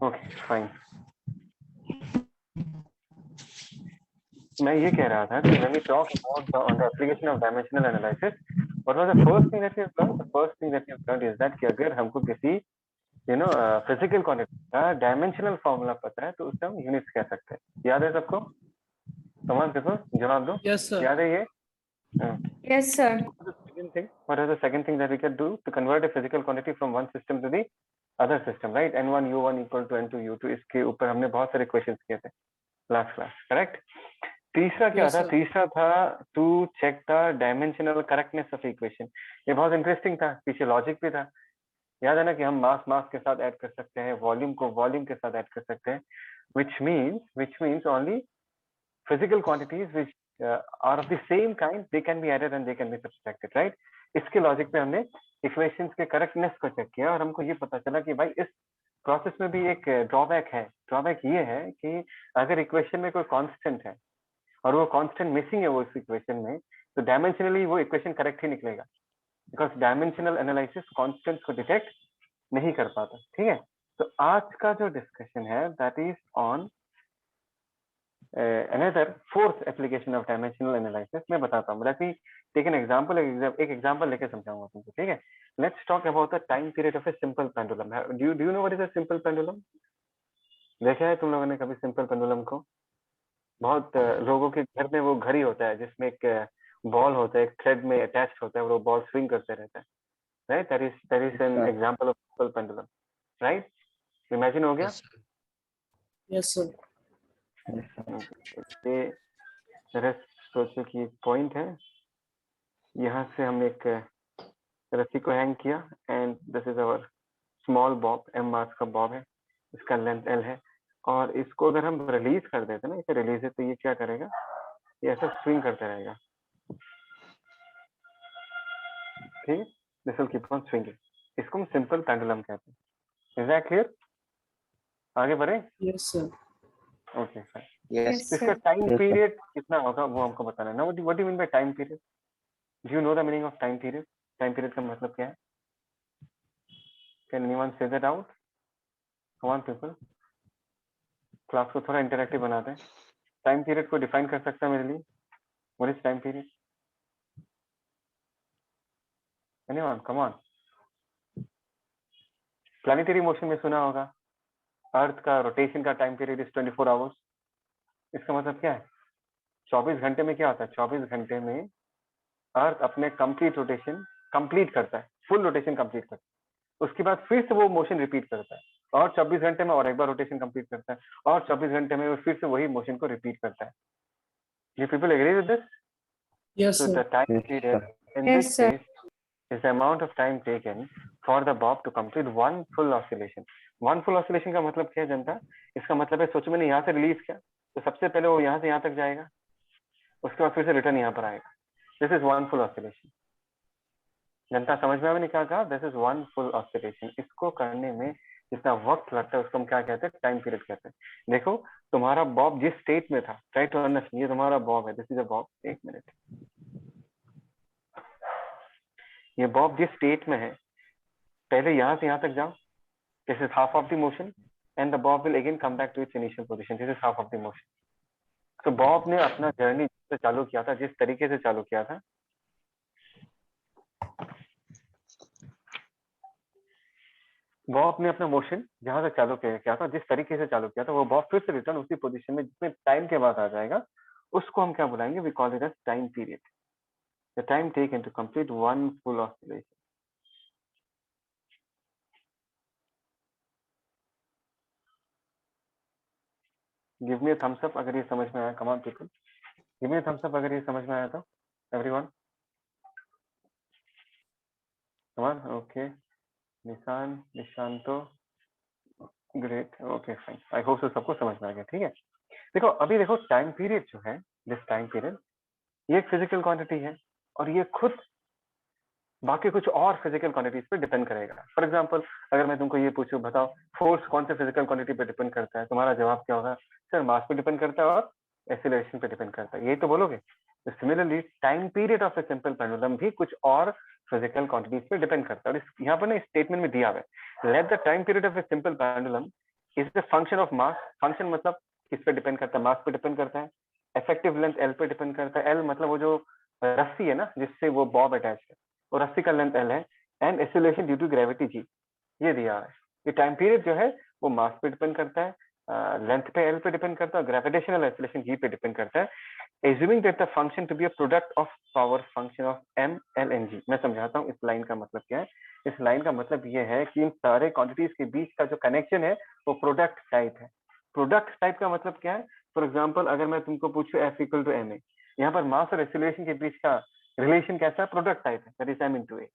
Okay fine. मैं ये कह रहा था कि when we talk about on the application of dimensional analysis, what was the first thing that we have learned? The first thing that we have learned is that कि अगर हमको किसी फिजिकल क्वांटिटी का डायमेंशनल फॉर्मूला पता है तो उससे हम यूनिट्स कह सकते हैं। याद है सबको? कमान देखो, जवाब दो। Yes, sir. याद है ये? Yes, sir. What is the second thing that we can do to convert a physical quantity from one system to the other system, right? n1 u1 equal to n2 u2, इसके ऊपर हमने बहुत सारे questions किए थे last class, correct? तीसरा क्या Yes, था? sir. तीसरा था to check the dimensional correctness of equation. ये बहुत इंटरेस्टिंग था, पीछे लॉजिक भी था। याद है ना कि हम मास मास के साथ ऐड कर सकते हैं, वॉल्यूम को वॉल्यूम के साथ ऐड कर सकते हैं, which means only physical quantities which are of the same kind, they can be added and they can be subtracted, right? इसके लॉजिक पे हमने इक्वेशंस के करेक्टनेस को चेक किया और हमको ये पता चला कि भाई इस प्रोसेस में भी एक ड्रॉबैक है। ड्रॉबैक ये है कि अगर इक्वेशन में कोई कांस्टेंट है और वो कांस्टेंट मिसिंग है वो इस इक्वेशन में, तो डायमेंशनली वो इक्वेशन करेक्ट ही निकलेगा, बिकॉज डायमेंशनल एनालिसिस कांस्टेंट्स को डिटेक्ट नहीं कर पाता। ठीक है, तो आज का जो डिस्कशन है that is on another fourth application of dimensional analysis। मैं बताता हूँ, let me take an example. एक एग्जांपल लेके समझाऊंगा तुमको, ठीक है? Let's talk about the time period of a simple pendulum. Do you know what is a simple pendulum? देखा है तुम लोगों ने कभी सिंपल पेंडुलम को? बहुत लोगों के घर में वो घड़ी होता है जिसमें एक बॉल होता है, एक थ्रेड में अटैच्ड होता है और वो बॉल स्विंग करते रहता है, right? That is an example of simple pendulum, right? Imagine हो गया? Yes, sir. ये जरा सोचो कि एक पॉइंट है, यहाँ से हम एक रस्सी को हैंग किया and this is our small bob, M mass का बॉब है, इसका लेंथ एल है, और इसको अगर हम रिलीज कर देते ना, इसे रिलीज है, तो ये क्या करेगा? ये ऐसा स्विंग करते रहेगा, ठीक है? This will keep on swinging. इसको हम सिंपल पेंडुलम कहते हैं। Is that clear? आगे बढ़े? Yes, sir. Okay fine. Yes, इसका sir. टाइम पीरियड कितना होगा वो हमको बताना है ना। What do you mean by time period? Do you know the meaning of time period? Time period का मतलब क्या है? Can anyone say that out? Come on people, class को थोड़ा इंटरेक्टिव बनाते हैं। टाइम पीरियड को डिफाइन कर सकता है मेरे लिए? What is time period? Anyone, come on. Planetary motion में सुना होगा, अर्थ का रोटेशन का टाइम पीरियड इज 24 आवर्स। इसका मतलब क्या है? 24 घंटे में क्या होता है? 24 घंटे में अर्थ अपने कंप्लीट रोटेशन कंप्लीट करता है, फुल रोटेशन कंप्लीट करता है, उसके बाद फिर से वो मोशन रिपीट करता है और 24 घंटे में और एक बार रोटेशन कंप्लीट करता है और 24 घंटे में वो फिर से वही मोशन को रिपीट करता है। You people agree with this? Yes, So sir. the time period in Yes, this sir. case is the amount of time taken for the bob to complete one full oscillation. One full oscillation का मतलब क्या है जनता? इसका मतलब है, सोचो मैंने यहाँ से रिलीज किया तो सबसे पहले वो यहाँ से यहाँ तक जाएगा, उसके बाद फिर से रिटर्न यहाँ पर आएगा। This is one full oscillation. जनता समझ में मैंने क्या कहा? This is one full oscillation. इसको करने में जितना वक्त लगता है उसको हम क्या कहते हैं? टाइम पीरियड कहते हैं। देखो तुम्हारा बॉब जिस स्टेट में था, ट्राई टू अंडरस्टैंड, ये तुम्हारा बॉब है, दिस इज अ बॉब। एक मिनट, ये बॉब जिस स्टेट में है, पहले यहाँ से यहाँ तक जाओ, this is half of the motion and the bob will again come back to its initial position, this is half of the motion. तो बॉब ने अपना जर्नी जिससे चालू किया था, जिस तरीके से चालू किया था, बॉब ने अपना मोशन जहां से चालू किया था, जिस तरीके से चालू किया था, वो बॉब फिर से रिटर्न उसी पोजीशन में जितने टाइम के बाद आ जाएगा, उसको हम क्या बुलाएंगे? We call it as time period. The time taken to complete one full oscillation. Give me a thumbs up अगर ये समझ में आया। Come on people, give me a thumbs up अगर ये समझ में आया तो। Everyone, come on. Okay, Nishan, Nishanto, great, okay fine. I hope so सबको समझ में आ गया। ठीक है, देखो अभी देखो टाइम पीरियड जो है, दिस टाइम पीरियड, ये एक फिजिकल क्वांटिटी है और ये खुद बाकी कुछ और फिजिकल क्वांटिटीज पे डिपेंड करेगा। फॉर एग्जांपल, अगर मैं तुमको ये पूछूं, बताओ फोर्स कौन से फिजिकल क्वांटिटी पे डिपेंड करता है, तुम्हारा जवाब क्या होगा? सर मास पे डिपेंड करता है और एक्सीलरेशन पे डिपेंड करता है, यही तो बोलोगे। तो similarly time period of a simple pendulum भी कुछ और फिजिकल क्वांटिटीज पे डिपेंड करता है। और यहाँ पर ना स्टेटमेंट में दिया हुआ है, let the time period of a simple pendulum is the function of mass. Function मतलब किस पे डिपेंड करता है? मास पे डिपेंड करता है। इफेक्टिव लेंथ एल पे डिपेंड करता है। एल मतलब वो जो रस्सी है ना जिससे वो बॉब अटैच है, वो रस्सी का लेंथ एल है। And acceleration due to gravity G, ये दिया है। ये टाइम पीरियड जो है वो मास पे डिपेंड करता है, लेंथ पे एल पे डिपेंड करता है, ग्रेविटेशनल एक्सीलरेशन जी पे डिपेंड करता है। assuming that the function to be a product of power function of m l and g। मैं समझाता हूँ इस लाइन का मतलब क्या है। इस लाइन का मतलब ये है कि इन सारे क्वांटिटीज के बीच का जो कनेक्शन है वो प्रोडक्ट टाइप है। प्रोडक्ट टाइप का मतलब क्या है? फॉर एग्जांपल अगर मैं तुमको पूछूं f equal to M A, यहाँ पर मास और एक्सीलरेशन के बीच का रिलेशन कैसा है? प्रोडक्ट टाइप है, दैट इज m इनटू ए।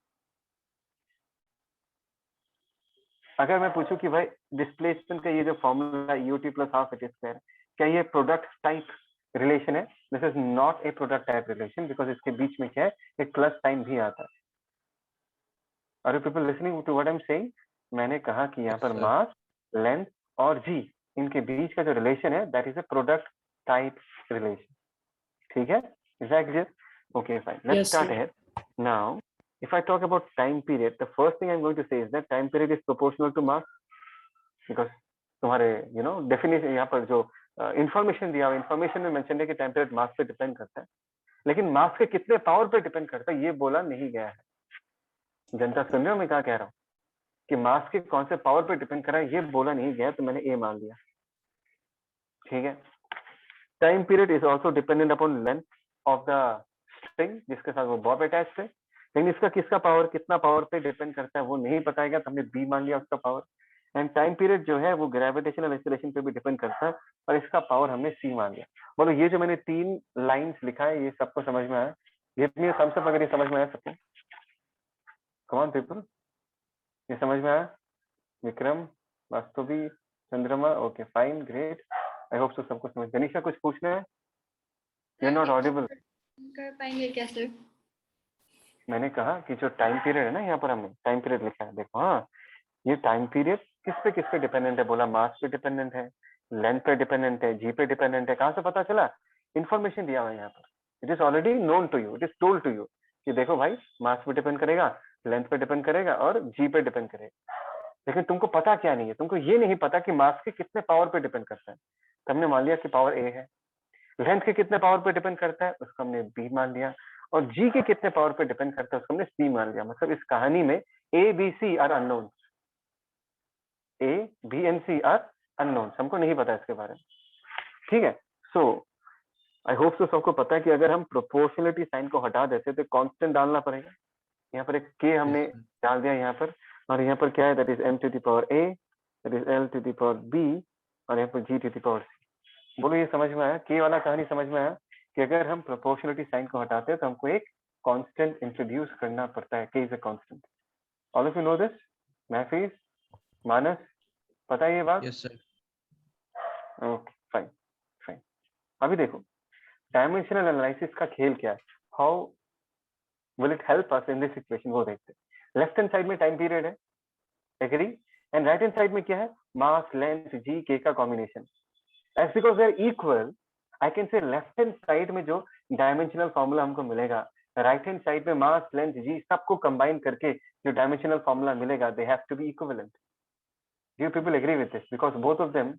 अगर मैं पूछूं कि भाई डिस्प्लेसमेंट का ये जो formula UT plus half H square, क्या ये प्रोडक्ट टाइप रिलेशन है? This is not a product type relation, because इसके बीच में क्या है, एक प्लस साइन भी आता है। Are you people listening to what I am saying? मैंने कहा कि यहाँ पर मास, लेंथ और जी, इनके बीच का जो रिलेशन है that is a product type relation. ठीक है? Is that clear? Okay, fine. Let's Yes, start sir. ahead. Now, if I talk about time period, the first thing I'm going to say is that time period is proportional to mass, because तुम्हारे definition यहाँ पर जो information दिया हुआ, information में mention है कि time period मास पे डिपेंड करता है, लेकिन मास के कितने पावर पे डिपेंड करता है ये बोला नहीं गया है। जनता सुन रहे हो मैं क्या कह रहा हूँ? कि मास के कौन से पावर पे डिपेंड कर रहा है ये बोला नहीं गया, तो मैंने ए मान लिया। ठीक है? Time period is also dependent upon length of the string जिसके साथ वो बॉब अटैच है, लेकिन इसका किसका पावर, कितना पावर पे डिपेंड करता है वो नहीं बताएगा, तो हमने बी मान लिया उसका पावर। एंड टाइम पीरियड जो है वो ग्रेविटेशनल एक्सीलरेशन पे भी डिपेंड करता है, और इसका पावर हमने सी मान लिया। बोलो ये जो मैंने 3 लाइंस लिखा है ये सबको समझ में आया? ये इतनी कॉन्सेप्ट अगर ये समझ में आया सबको? कम ऑन पीपल, ये समझ में आया? Vikram, Vastavi, Chandrama, okay fine, great. I hope so सबको समझ। गनीशा कुछ पूछना है? You are not audible. कर पाएंगे क्या सर? मैंने कहा कि जो टाइम पीरियड है ना, यहाँ पर हमने टाइम पीरियड लिखा है, देखो। हाँ, ये टाइम पीरियड किस पे डिपेंडेंट है? बोला मास पे डिपेंडेंट है, लेंथ पे डिपेंडेंट है, जी पे डिपेंडेंट है। कहाँ से पता चला? इन्फॉर्मेशन दिया हुआ है यहाँ पर। It is already known to you, it is told to you कि देखो भाई मास पे डिपेंड करेगा, लेंथ पे डिपेंड करेगा और जी पे डिपेंड करेगा। लेकिन तुमको पता क्या नहीं है? तुमको ये नहीं पता कि मास के कितने पावर पे डिपेंड करता है, तो हमने मान लिया कि पावर ए है। लेंथ के कितने पावर पे डिपेंड करता है, उसको हमने बी मान लिया। और जी के कितने पावर पे डिपेंड करता है उसको हमने सी मान लिया। मतलब इस कहानी में A B C are unknown, A B and C are unknown, हमको नहीं पता इसके बारे में। ठीक है? सो आई होप सो सबको पता है कि अगर हम प्रोपोर्शनलिटी साइन को हटा देते तो कांस्टेंट डालना पड़ेगा। यहाँ पर एक के हमने डाल दिया यहाँ पर, और यहाँ पर क्या है? That is M to the power A, that is L to the power B, और यहाँ पर G to the power C. बोलो ये समझ में आया? के वाला कहानी समझ में आया कि अगर हम प्रोपोर्शनलिटी साइन को हटाते हैं तो हमको एक कांस्टेंट इंट्रोड्यूस करना पड़ता है। K is a constant. All of you know this? Mahfiz, Manas, पता है ये बात? Yes sir. Okay fine fine. अभी देखो डायमेंशनल एनालिसिस का खेल क्या है, how will it help us in this equation, वो देखते हैं। लेफ्ट हैंड साइड में टाइम पीरियड है, agree? And right hand side में क्या है? मास, लेंथ, जी, के का combination. As because they are equal, I can say left hand side में जो डायमेंशनल फॉर्मूला हमको मिलेगा, राइट हैंड साइड में मास, लेंथ, जी सबको कंबाइन करके जो डायमेंशनल फॉर्मूला मिलेगा, they have to be equivalent. You people agree with this? Because both of them,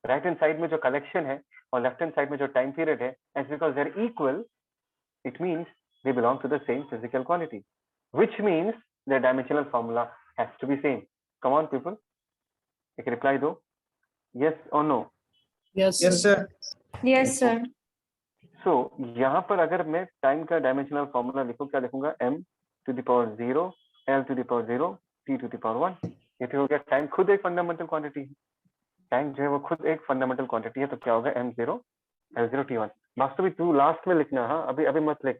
right hand side में जो collection है और left hand side में जो time period है, as because they're equal, it means they belong to the same physical quantity, which means their dimensional formula has to be same. Come on, people, एक reply दो, yes or no? Yes, yes sir. Sir. Yes sir. So यहाँ पर अगर मैं time का dimensional formula लिखूँ, क्या लिखूंगा? m to the power 0, l to the power 0, t to the power 1। ये तो हो गया टाइम खुद एक फंडामेंटल क्वांटिटी है। टाइम जो है वो खुद एक फंडामेंटल क्वांटिटी है, तो क्या होगा? m0 l0 t1। वास्तविक तू लास्ट में लिखना, हाँ अभी अभी मत लिख।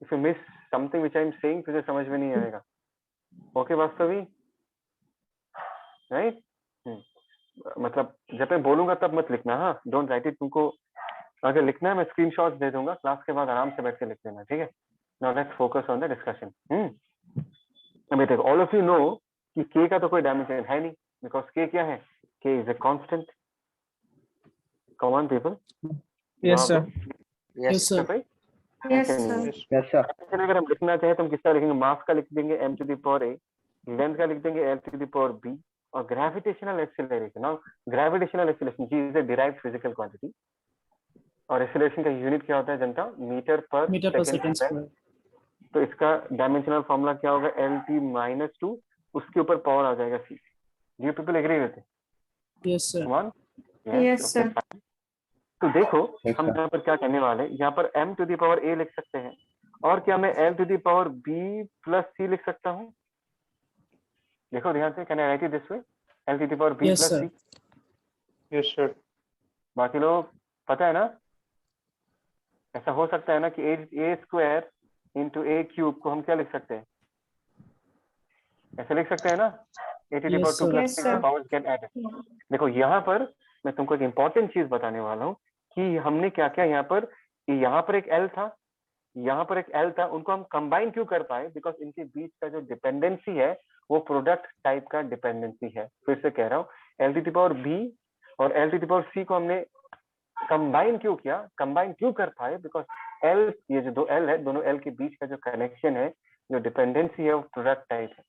If you miss something which I am saying तुझे समझ में नहीं आएगा। Okay Vastavi, right? मतलब जब मैं बोलूंगा तब मत लिखना, हाँ डोंट राइट इट। तुमको अगर लिखना है मैं स्क्रीनशॉट दे दूंगा, क्लास के बाद आराम से बैठ के लिख लेना, ठीक है? Now let's focus on the discussion. अभी देखो, ऑल ऑफ यू नो कि k का तो कोई डायमेंशन है नहीं, बिकॉज k क्या है? k is a constant. Come on people. Yes, sir. Yes Yes, sir. Yes sir. Yes sir. अगर हम लिखना चाहें तो हम किसका लिखेंगे? मास का लिख देंगे m to the power a, length का लिख देंगे l to the power b, और gravitational acceleration. Now gravitational acceleration G is a derived physical quantity और एक्सेलरेशन का यूनिट क्या होता है जनता? Metre per Meter per second second square. square. तो इसका डायमेंशनल फॉर्मूला क्या होगा? LT-2 उसके ऊपर पावर आ जाएगा C। You people agree with? Yes, sir. Come on. Yes, sir. तो देखो हम यहाँ पर क्या करने वाले, यहाँ पर m to the power a लिख सकते हैं और क्या मैं l to the power b plus c लिख सकता हूँ? देखो ध्यान से, can I write it this way? l to the power b Yes, plus sir. c। Yes sir. बाकी लोग पता है ना? ऐसा हो सकता है ना कि a square into a cube को हम क्या लिख सकते हैं? ऐसे लिख सकते हैं ना? a to the Yes, power 2 sir. Yes, plus sir. Power get added. देखो यहाँ पर मैं तुमको एक इंपॉर्टेंट चीज बताने वाला हूँ कि हमने क्या क्या यहाँ पर एक L था, यहाँ पर एक L था, उनको हम कंबाइन क्यों कर पाए? बिकॉज इनके बीच का जो डिपेंडेंसी है वो प्रोडक्ट टाइप का डिपेंडेंसी है। फिर से कह रहा हूँ, L to the power B और L to the power C को हमने कंबाइन क्यों किया? कंबाइन क्यों कर पाए? बिकॉज L, ये जो दो L है, दोनों L के बीच का जो कनेक्शन है, जो डिपेंडेंसी है, वो प्रोडक्ट टाइप है।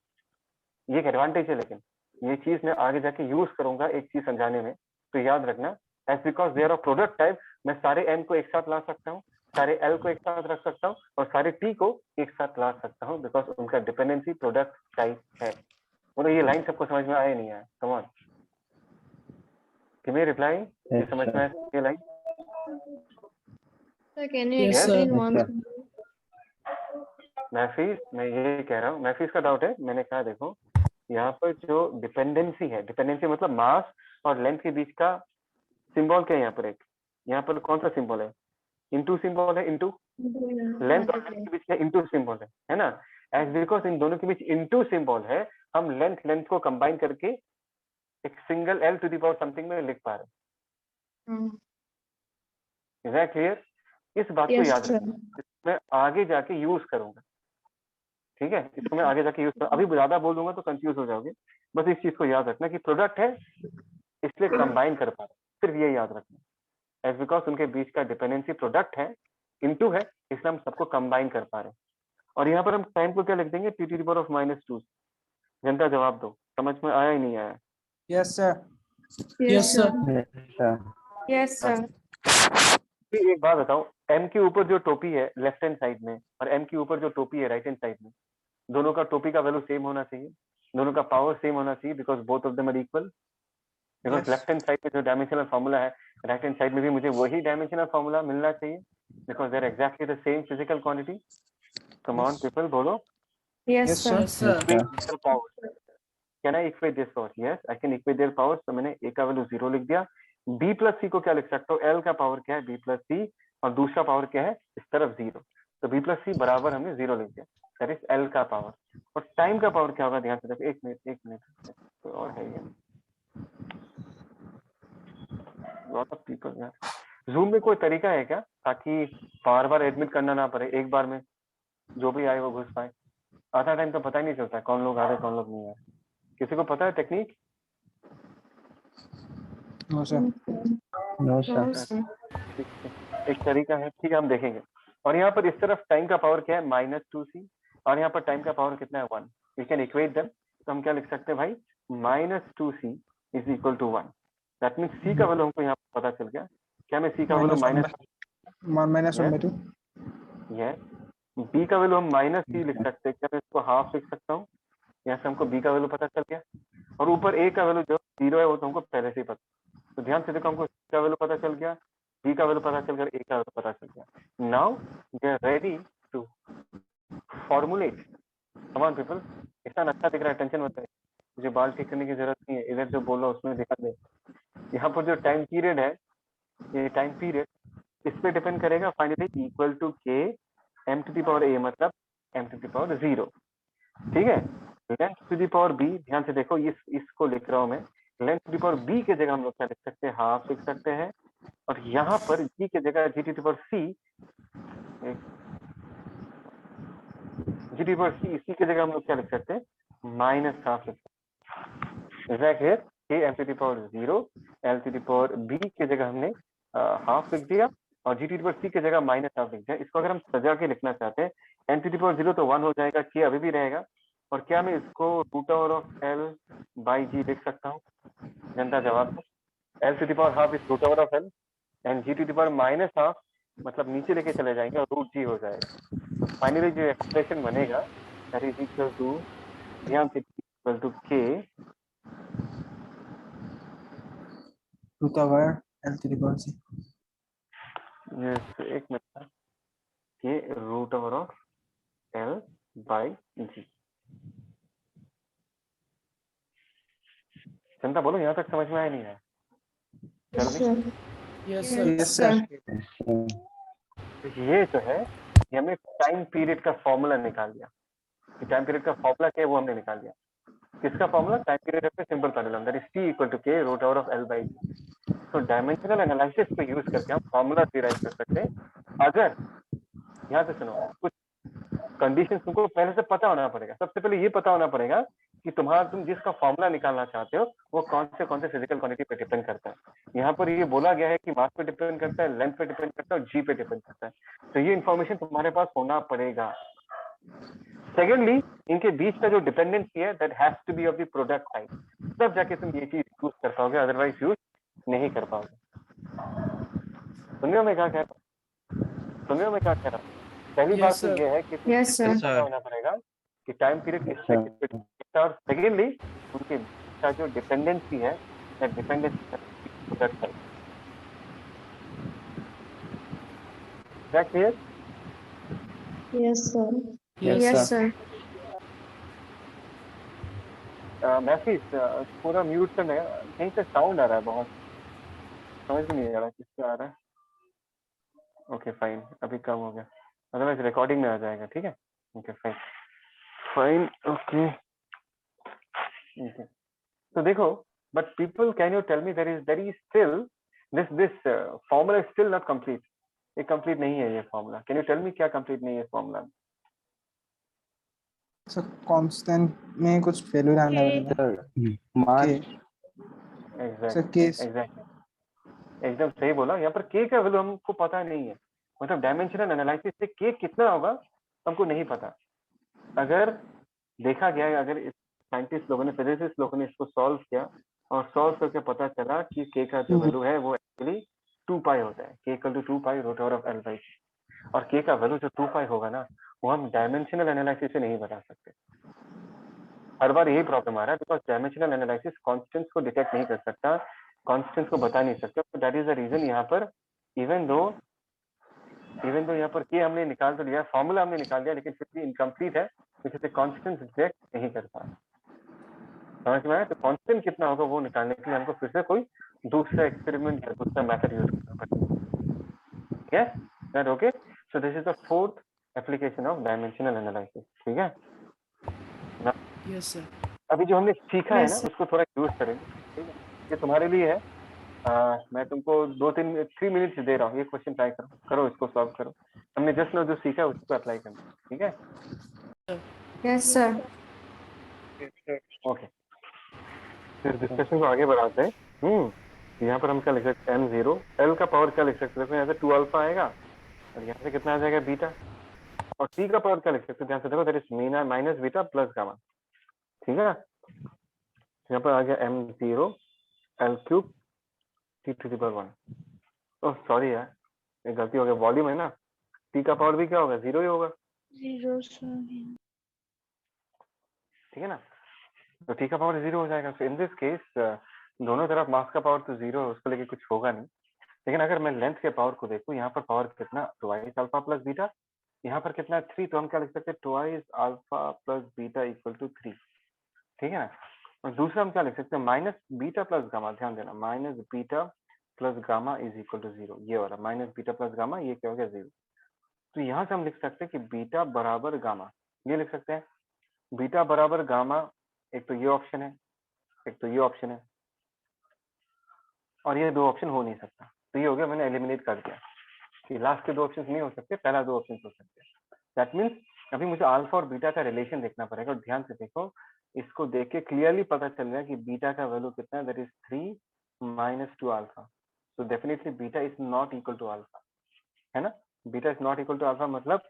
ये एक एडवांटेज है, लेकिन ये चीज मैं आगे जाके यूज करूंगा एक चीज समझाने में, तो याद रखना। As because they are of product type, मैं सारे M को एक साथ ला सकता हूँ, सारे L को एक साथ रख सकता हूँ और सारे T को एक साथ ला सकता हूँ, बिकॉज उनका डिपेंडेंसी प्रोडक्ट टाइप है। मतलब ये लाइन सबको समझ में आया नहीं आया? Come on, give me reply. ये समझ में आया ये line? Sir, can you Yes, explain sir. once Yes, more? महफीज, मैं ये कह रहा हूँ, महफीज का डाउट है। मैंने कहा देखो यहाँ पर जो डिपेंडेंसी है, डिपेंडेंसी मतलब मास और लेंथ के बीच का सिंबल क्या है? यहाँ पर एक, यहाँ पर कौन सा सिंबल है? इनटू सिंबल है, इनटू। लेंथ और लेंथ के बीच में इनटू सिंबल है ना? एज बिकॉज इन दोनों के बीच इनटू सिंबल है, हम लेंथ को कंबाइन करके एक single L to the power something में लिख पा रहे हैं। Is that clear? इस बात को Yes, याद sir. रखना, मैं आगे जाके यूज करूंगा। ठीक है, इसको मैं आगे जाके यूज करूंगा, अभी ज्यादा बोल दूंगा तो कंफ्यूज हो जाओगे। बस इस चीज को याद रखना कि प्रोडक्ट है इसलिए कंबाइन कर पा रहे, सिर्फ ये याद रखना। एज बिकॉज उनके बीच का डिपेंडेंसी प्रोडक्ट है, इनटू है, इसलिए हम सबको कंबाइन कर पा रहे हैं। और यहाँ पर हम टाइम को क्या लिख देंगे? T to the power of -2। जनता जवाब दो, समझ में आया ही नहीं आया? yes sir. Yes, sir. Yes, sir. फिर एक बात बताओ, M के ऊपर जो टोपी है लेफ्ट हैंड साइड में और M के ऊपर जो टोपी है राइट हैंड साइड में, दोनों का टोपी का वैल्यू सेम होना चाहिए, दोनों का पावर सेम होना चाहिए, because both of them are equal. Because Yes. Left hand side में जो डायमेंशनल फॉर्मूला है, राइट हैंड साइड में भी मुझे वही डायमेंशनल फॉर्मूला मिलना चाहिए, because they are exactly the same physical quantity. Come on people, बोलो। Yes, Yes, sir. sir. Yes, sir. Can I equate this power? Yes, I can equate their powers. तो मैंने A का value 0 लिख दिया। B plus C को क्या लिख सकता हूँ? L का पावर क्या है? B प्लस C, और दूसरा पावर क्या है इस तरफ? 0। तो B प्लस C बराबर हमने 0 लिख दिया, दैट इज L का पावर। और टाइम का पावर क्या होगा? ध्यान से देखो, एक मिनट तो और है ये लॉट ऑफ पीपल यार। जूम में कोई तरीका है क्या ताकि बार बार एडमिट करना ना पड़े, एक बार में जो भी आए वो घुस पाए? आधा टाइम तो पता ही नहीं चलता कौन लोग आ रहे कौन लोग नहीं आ रहे। किसी को पता है technique? No sir. No, sir. एक तरीका है, ठीक है, हम देखेंगे। और यहाँ पर इस तरफ टाइम का पावर क्या है? -2c, और यहाँ पर टाइम का पावर कितना है? 1। We can equate them. तो हम क्या लिख सकते हैं भाई? -2c is equal to 1। That means c का वैल्यू हमको यहाँ पर पता चल गया। क्या मैं c का वैल्यू minus 1/2. b का वैल्यू हम -c लिख सकते हैं? क्या मैं इसको हाफ लिख सकता हूँ? यहाँ से हमको b का वैल्यू पता चल गया, और ऊपर a का वैल्यू जो 0 है वो तो हमको पहले से ही पता। तो ध्यान से देखो, हमको c का वैल्यू पता चल गया, b का वैल्यू पता चल गया, a का वैल्यू पता चल गया। Now we are ready to formulate. Come on people, इतना अच्छा दिख रहा है, टेंशन मत है, मुझे बाल ठीक करने की जरूरत नहीं है, इधर जो बोलो उसमें दिखा दे। यहाँ पर जो टाइम पीरियड है, ये टाइम पीरियड इस पे डिपेंड करेगा finally equal to k m to the power a, मतलब m टू द पावर 0। ठीक है, length to the power b, ध्यान से देखो, इसको लिख रहा हूं मैं। Length to the power b के जगह हम लोग क्या लिख सकते हैं? हाफ लिख सकते हैं। और यहाँ पर g के जगह g to the power c, g to the power c, इसी के जगह हम लोग क्या लिख सकते हैं? -हाफ लिख सकते हैं। Is that clear? k m to the power 0, l to the power b के जगह हमने हाफ लिख दिया, और g to the power c के जगह -हाफ लिख दिया। इसको अगर हम सजा के लिखना चाहते हैं, n टू द पावर 0 तो 1 हो जाएगा, k अभी भी रहेगा, और क्या मैं इसको √L बाई जी लिख सकता हूँ? जनता जवाब दो। L to the power half is root over of L and G to the power minus half, मतलब नीचे लेके चले जाएंगे और रूट जी हो जाएगा। फाइनली जो एक्सप्रेशन बनेगा that is equal to, ध्यान से, equal to K root over L to the power C. एक मिनट, ये root over of L by G। जनता बोलो यहाँ तक समझ में आया नहीं है? Yes, sir. Yes, sir. Yes, sir. ये जो है, ये हमने टाइम पीरियड का फॉर्मूला निकाल लिया। टाइम पीरियड का फॉर्मूला क्या है वो हमने निकाल लिया। किसका फॉर्मूला? टाइम पीरियड पे simple formula, that is T equal to K root over of L by G। तो डायमेंशनल एनालिसिस को यूज करके हम फॉर्मूला डिराइव कर सकते हैं। अगर यहाँ से सुनो, कुछ कंडीशंस तुमको पहले से पता होना पड़ेगा। सबसे पहले ये पता होना पड़ेगा कि तुम जिसका फॉर्मूला निकालना चाहते हो वो कौन से फिजिकल क्वांटिटी पे डिपेंड करता है। यहाँ पर ये बोला गया है कि मास पे डिपेंड करता है, लेंथ पे डिपेंड करता है और जी पे डिपेंड करता है। तो ये इन्फॉर्मेशन तुम्हारे पास होना पड़ेगा। सेकेंडली, इनके बीच का जो डिपेंडेंसी है that has to be of the product side, तब जाके तुम ये चीज यूज कर पाओगे, अदरवाइज यूज नहीं कर पाओगे। सुनियो मैं क्या कह रहा हूँ? पहली बात Yes, तो sir. ये है कि Yes, sir. पता होना पड़ेगा कि टाइम पीरियड किससे किस पे डिपेंड है, और सेकेंडली उनके बीच का जो डिपेंडेंसी है that dependency product side. That clear? Yes, sir. Yes, Yes, sir. sir. Message पूरा म्यूट करना है, कहीं से साउंड आ रहा है बहुत, समझ में नहीं आ रहा किसका आ रहा है। ओके फाइन, अभी कम हो गया, अदरवाइज रिकॉर्डिंग में आ जाएगा। ठीक है, ओके फाइन फाइन ओके। तो देखो, but people, can you tell me, there is still this formula is still not complete. ये कंप्लीट नहीं है ये formula. Can you tell me क्या कंप्लीट नहीं है इस फॉर्मूला में? So constant में कुछ failure आने वाला है। K. K. So exactly case exactly एकदम सही बोला। यहाँ पर के का वैल्यू हमको पता नहीं है, मतलब डायमेंशनल एनालिसिस से के कितना होगा हमको नहीं पता। अगर देखा गया है, अगर साइंटिस्ट लोगों ने, फिजिसिस्ट लोगों ने इसको सॉल्व किया और सॉल्व करके पता चला कि के का जो वैल्यू है वो एक्चुअली 2 पाई होता है। K equal to 2 pi root over of L by G. और के का वैल्यू जो 2 पाई होगा ना, वो हम डायमेंशनल एनालिसिस से नहीं बता सकते। हर बार यही प्रॉब्लम आ रहा है, बिकॉज डायमेंशनल एनालिसिस कॉन्स्टेंट्स को डिटेक्ट नहीं कर सकता, कॉन्स्टेंट्स को बता नहीं सकता। तो दैट इज द रीजन यहाँ पर, इवन दो यहाँ पर के हमने निकाल तो लिया, फॉर्मूला हमने निकाल लिया, लेकिन फिर भी इनकम्प्लीट है क्योंकि कॉन्स्टेंट्स डिटेक्ट नहीं कर पा। समझ में आया? तो कांस्टेंट कितना होगा वो निकालने के लिए हमको फिर से कोई दूसरा एक्सपेरिमेंट या दूसरा मेथड यूज करना पड़ेगा। Yes, that okay. So this is the fourth application of dimensional analysis. ठीक है, Yes, sir. अभी जो हमने सीखा है Yes, ना sir. उसको थोड़ा यूज करेंगे। ठीक है, ये तुम्हारे लिए है। मैं तुमको 3 मिनट्स दे रहा हूँ, ये क्वेश्चन ट्राई करो, इसको सॉल्व करो। हमने जस्ट नो जो सीखा है उसको अप्लाई करना। ठीक है, Yes, sir. ओके। फिर डिस्कशन को आगे बढ़ाते हैं। यहाँ पर हम क्या लिख सकते हैं? m0 l का पावर क्या लिख सकते हैं? देखो यहाँ से 2 अल्फा आएगा और यहाँ से कितना आ जाएगा? बीटा। और t का पावर क्या लिख सकते हैं? ध्यान से देखो, that is minus beta plus gamma. ठीक है ना, यहाँ पर आ गया m0 l cube t to the power 1। Oh sorry यार, ये गलती हो गया, वॉल्यूम है ना, t का पावर भी क्या होगा? 0 ही होगा। 0, sir. ठीक है ना, तो t का पावर 0 हो जाएगा। सो इन दिस केस दोनों तरफ मास का पावर तो 0 है, उसको लेके कुछ होगा नहीं। लेकिन अगर मैं लेंथ के पावर को देखूं, यहाँ पर पावर कितना? ट्वाइस अल्फा प्लस बीटा, यहाँ पर कितना? 3। तो हम क्या लिख सकते हैं? Twice alpha plus beta equal to 3। ठीक है ना, और दूसरा हम क्या लिख सकते हैं? Minus beta plus gamma. ध्यान देना, minus beta plus gamma is equal to 0। ये वाला माइनस बीटा प्लस गामा, ये क्या हो गया? 0। तो यहाँ से हम लिख सकते हैं कि बीटा बराबर गामा, ये लिख सकते हैं बीटा बराबर गामा। एक तो ये ऑप्शन है, एक तो ये ऑप्शन है, और ये दो ऑप्शन हो नहीं सकता। तो ये हो गया, मैंने एलिमिनेट कर दिया कि लास्ट के 2 ऑप्शन नहीं हो सकते, पहला 2 ऑप्शन हो सकते हैं। दैट मीन्स अभी मुझे अल्फा और बीटा का रिलेशन देखना पड़ेगा। और ध्यान से देखो, इसको देख के क्लियरली पता चल रहा है कि बीटा का वैल्यू कितना है? That is 3 minus 2 alpha. So definitely beta is not equal to alpha, है ना। Beta is not equal to alpha मतलब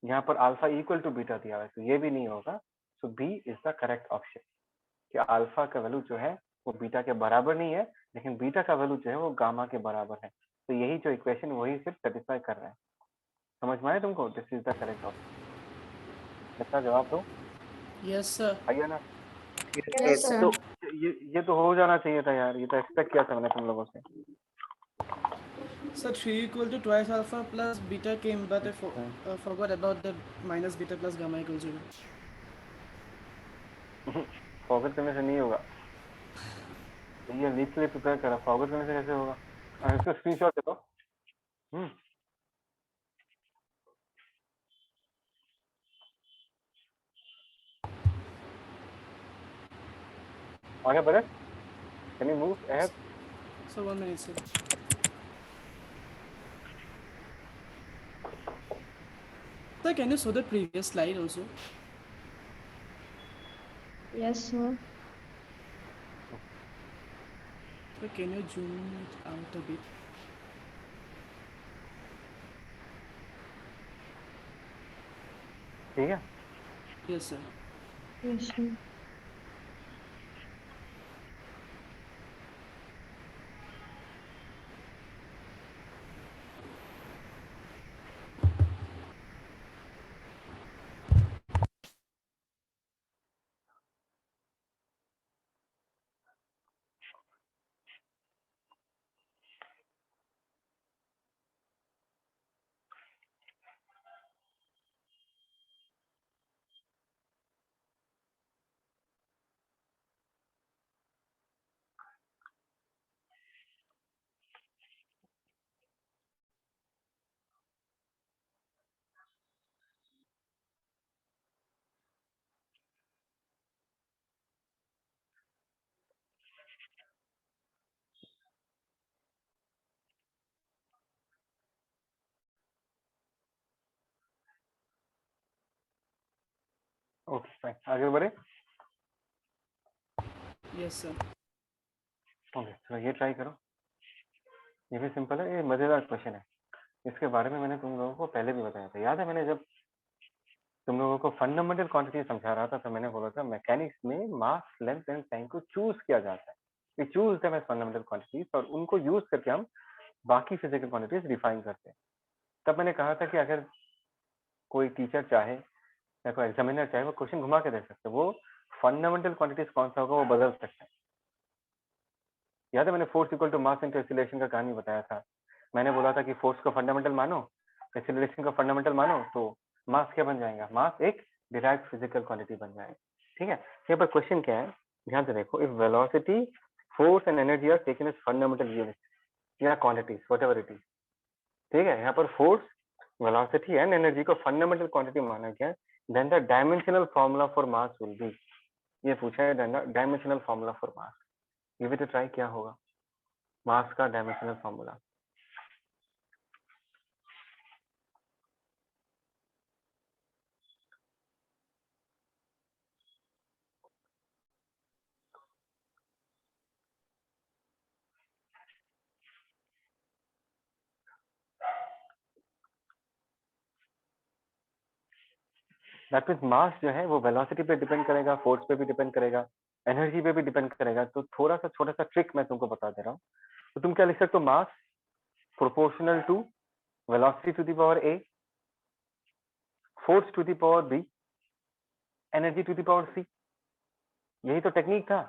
यहाँ पर अल्फा इक्वल टू बीटा दिया हुआ है, तो ये भी नहीं होगा। So B is the correct option. कि अल्फा का वैल्यू जो है वो बीटा के बराबर नहीं है, लेकिन बीटा का वैल्यू जो है वो गामा के बराबर है। तो यही जो इक्वेशन वही सिर्फ सेटिस्फाई कर रहा है। समझ में आया तुमको? This is the correct option. इसका जवाब दो। Yes, sir. आइए ना। Yes, sir. तो ये तो हो जाना चाहिए था यार, ये तो एक्सपेक्ट किया था मैंने तुम लोगों से। So 3 equal to twice alpha plus beta came, but I forgot about the minus beta plus gamma equals 0. Forward करने से नहीं होगा, ये लीड के लिए प्रिपेयर करा, फॉरवर्ड करने से कैसे होगा? इसको स्क्रीनशॉट दे दो। आगे बढ़े। Can you move ahead? So 1 minute, sir. Sir, can you show the previous slide also? Yes, sir. Sir, can you zoom it out a bit? ठीक है। Yes, sir. Yes, sir. Okay fine, आगे बढ़े। Yes, sir. Okay चलो ये try करो। ये भी simple है, ये मजेदार क्वेश्चन है। इसके बारे में मैंने तुम लोगों को पहले भी बताया था, याद है? मैंने जब तुम लोगों को फंडामेंटल क्वांटिटी समझा रहा था तो मैंने बोला था मैकेनिक्स में मास, लेंथ एंड टाइम को चूज किया जाता है। We choose them as fundamental quantities और उनको यूज करके हम बाकी फिजिकल क्वांटिटीज डिफाइन करते हैं। तब मैंने कहा था कि अगर कोई टीचर चाहे या कोई एग्जामिनर चाहे वो क्वेश्चन घुमा के दे सकते, वो फंडामेंटल क्वांटिटीज कौन सा होगा वो बदल सकते हैं। याद है मैंने force equal to mass into acceleration का कहानी बताया था। मैंने बोला था कि फोर्स को फंडामेंटल मानो, एक्सीलरेशन को फंडामेंटल मानो, तो मास क्या बन जाएगा? मास एक डिराइव्ड फिजिकल क्वांटिटी बन जाएगा। ठीक है। यहाँ पर क्वेश्चन क्या है, ध्यान से देखो। If velocity, force and energy are taken as fundamental unit या क्वांटिटीज व्हाटएवर इट इज। ठीक है। यहाँ पर फोर्स, वेलोसिटी एंड एनर्जी को फंडामेंटल क्वांटिटी माना गया, then the dimensional formula for mass will be. ये पूछा है डायमेंशनल फॉर्मूला फॉर मास। ये भी तो ट्राई क्या होगा, मास का dimensional formula. That means mass जो है वो वेलोसिटी पे डिपेंड करेगा, फोर्स पे भी डिपेंड करेगा, एनर्जी पे भी डिपेंड करेगा। तो थोड़ा सा छोटा सा ट्रिक मैं तुमको बता दे रहा हूँ। तो तुम क्या लिख सकते हो? Mass proportional to velocity to the power A, force to the power B, energy to the power C. यही तो टेक्निक था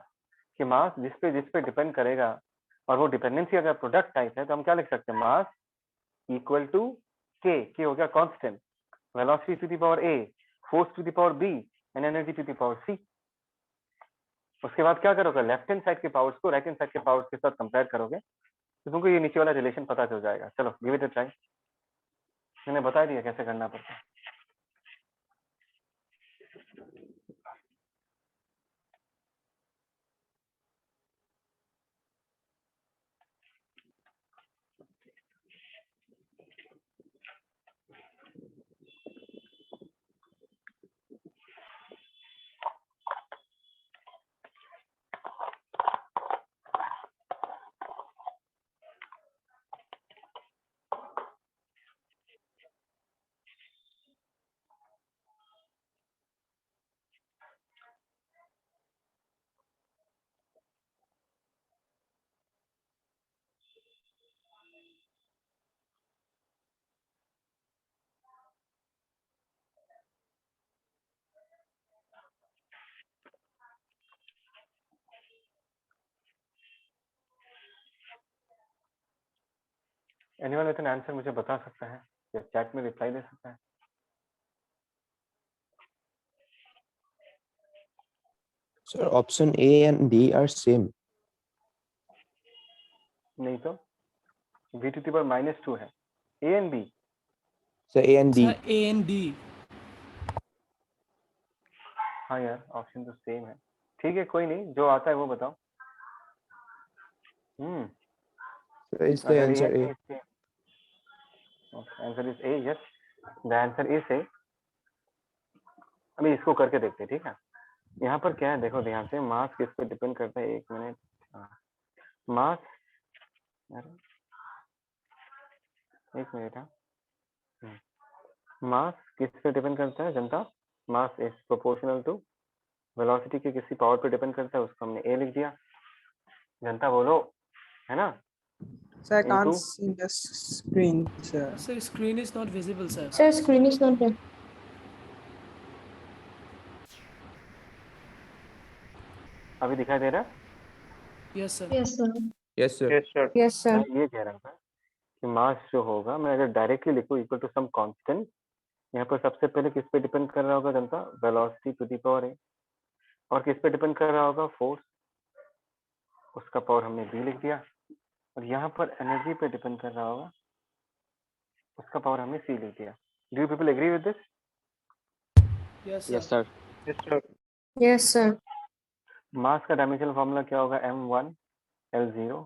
कि मास जिस पे डिपेंड करेगा, और वो डिपेंडेंसी अगर प्रोडक्ट टाइप है तो हम क्या लिख सकते हैं? मास इक्वल टू के हो गया constant, velocity to the power A, force to the power B and energy to the power C. उसके बाद क्या करोगे? लेफ्ट हैंड साइड के पावर्स को राइट हैंड साइड के पावर्स के साथ कंपेयर करोगे तो तुमको ये नीचे वाला रिलेशन पता चल जाएगा। चलो गिव इट अ ट्राई। मैंने बता दिया कैसे करना पड़ता है। एनीवन विद एन आंसर मुझे बता सकता है या चैट में रिप्लाई दे सकता है? Sir, option A and B are same. नहीं तो v to the power -2 है, a and b. So A and B. Sir, A and B. हाँ यार ऑप्शन तो सेम है, ठीक है कोई नहीं, जो आता है वो बताओ। So is the answer A? Answer is a, yes the answer is a. अभी इसको करके देखते हैं, ठीक है। यहाँ पर क्या है देखो ध्यान से, मास किस पे डिपेंड करता है, एक मिनट। मास, एक मिनट, हाँ मास किस पे डिपेंड करता है जनता? Mass is proportional to velocity के किसी पावर पे डिपेंड करता है, उसको हमने ए लिख दिया। जनता बोलो, है ना? Sir, I can't Into- see the screen, sir. Sir, screen is not visible, sir. Sir, screen is not there. अभी दिखाई दे रहा है? Yes, sir. Yes, sir. Yes, sir. Yes, sir. मैं ये कह रहा था कि मास जो होगा, मैं अगर डायरेक्टली लिखूं इक्वल टू सम कांस्टेंट, यहाँ पर सबसे पहले किस पे डिपेंड कर रहा होगा जनता? वेलोसिटी टू द पावर ए। और किस पे डिपेंड कर रहा होगा? फोर्स, उसका पावर हमने बी लिख दिया। और यहाँ पर एनर्जी पे डिपेंड कर रहा होगा, उसका पावर हमने सी लिख दिया। Do you people agree with this? Yes, sir. Yes, sir. Yes, sir. Mass का डायमेंशनल फॉर्मूला क्या होगा? m1 l0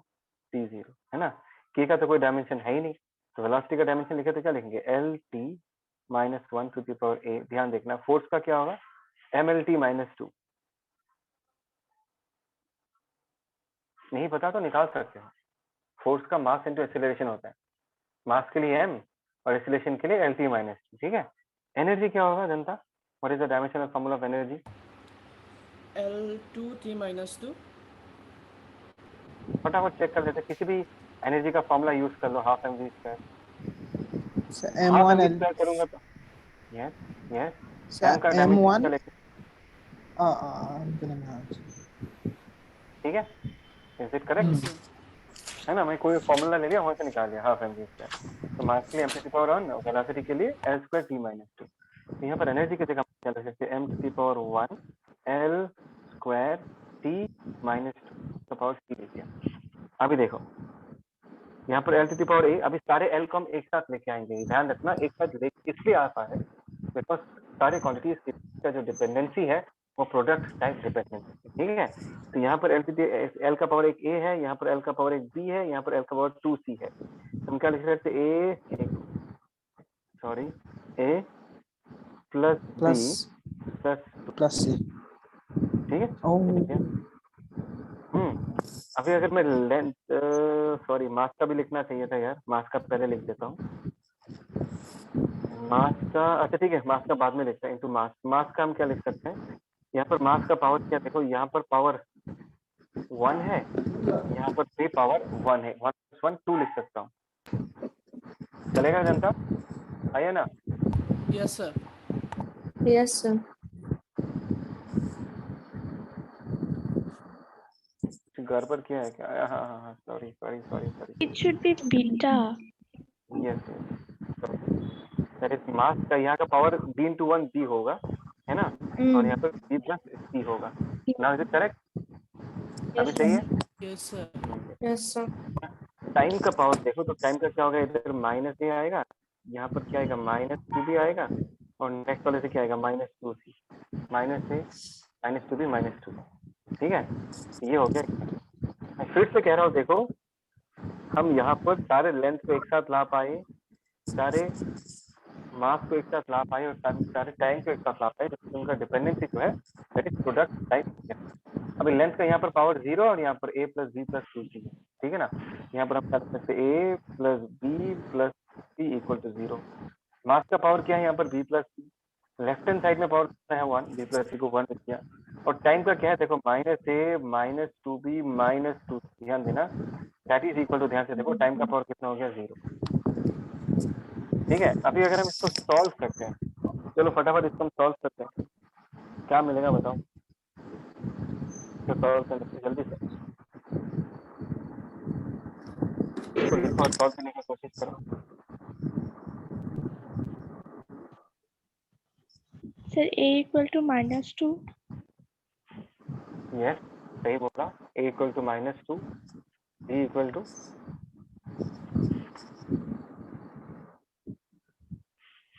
t0, है ना? k का तो कोई डायमेंशन है ही नहीं, तो वेलोसिटी का डायमेंशन लिखे तो क्या लिखेंगे? lt -1 to the power a। ध्यान देखना, फोर्स का क्या होगा? mlt -2। नहीं पता तो निकाल सकते हो। फोर्स का मास इंटू एक्सेलरेशन होता है, मास के लिए m और एक्सेलरेशन के लिए lt -2, ठीक है। एनर्जी क्या होगा जनता? What is the dimensional formula of energy? L2 T minus 2. फटाफट चेक कर लेते हैं, किसी भी एनर्जी का फॉर्मूला यूज कर लो, half mv square. Sir, half M1 mv L. Square करूंगा तो यस यस, Sir, m का डायमेंशन M1. क्या लेते हैं, I'm gonna announce. ठीक है? Is it correct? Yes, sir. है ना, मैं कोई फॉर्मूला ले लिया, वहां से निकाल लिया हाफ mv स्क्वायर। तो मास के लिए m to the power 1, velocity के लिए l स्क्वायर t -2। तो यहाँ पर एनर्जी की जगह क्या लिख सकते हैं? m to the power 1 l square t -2 का पावर c लिख दिया। अभी देखो यहाँ पर l to the power a, अभी सारे l को हम एक साथ लेके आएंगे, ध्यान रखना, एक साथ ले इसलिए आता है बिकॉज सारे क्वांटिटीज का जो डिपेंडेंसी है वो प्रोडक्ट टाइप डिपेंडेंसी, ठीक है। तो यहाँ पर l का पावर एक a है, यहाँ पर l का पावर एक b है, यहाँ पर l का पावर 2c है। तो हम क्या लिख सकते हैं? a plus b Plus C. ठीक है। Oh. अभी अगर मैं लेंथ, सॉरी मास का भी लिखना चाहिए था यार, मास का पहले लिख देता हूँ। मास का, अच्छा ठीक है, मास का बाद में लिखते हैं, इनटू मास। मास का हम क्या लिख सकते हैं? यहाँ पर मास का पावर क्या, देखो यहाँ पर पावर 1 है, यहाँ पर 3 पावर 1 है, 1 + 1 2 लिख सकता हूँ, चलेगा जनता? आइए ना। Yes, sir. Yes, sir. गड़बड़ किया है क्या? हाँ हाँ हाँ, sorry. It should be beta. Yes that is mass का, यहाँ का पावर b × 1 b होगा, है ना? और यहाँ पर b + c होगा। Now is it correct? अभी सही है? Yes, sir. Yes, sir. Time का पावर देखो तो टाइम का क्या होगा? इधर -a आएगा, यहाँ पर क्या आएगा? -2b आएगा, और नेक्स्ट वाले से क्या आएगा? -2c, -a -2b -2, ठीक है। ये हो गया। मैं फिर से कह रहा हूँ, देखो हम यहाँ पर सारे लेंथ को एक साथ ला पाए, सारे मास को एक साथ ला पाए, और सारे टाइम को एक साथ ला पाए, तो उनका डिपेंडेंसी जो है दैट इज प्रोडक्ट टाइम। अभी लेंथ का यहाँ पर पावर 0 और यहाँ पर a + b + 2c है, ठीक है ना। यहाँ पर हम कर सकते हैं a + b + c = 0। मास का पावर क्या है यहाँ पर? b + c। Left hand side में पावर है 1, b + c को 1 लिख दिया। और टाइम का क्या है? देखो -a -2b -2, ध्यान देना, दैट इज इक्वल टू, ध्यान से देखो टाइम का पावर कितना हो गया? 0, ठीक है। अभी अगर हम इसको सॉल्व करते हैं, चलो फटाफट इसको हम सॉल्व करते हैं, क्या मिलेगा बताओ? तो सॉल्व करते हैं जल्दी से। इसको लिखो और सॉल्व करने की कोशिश करो। Sir, A equal to -2. Yes, सही बोला। A equal to -2, B equal to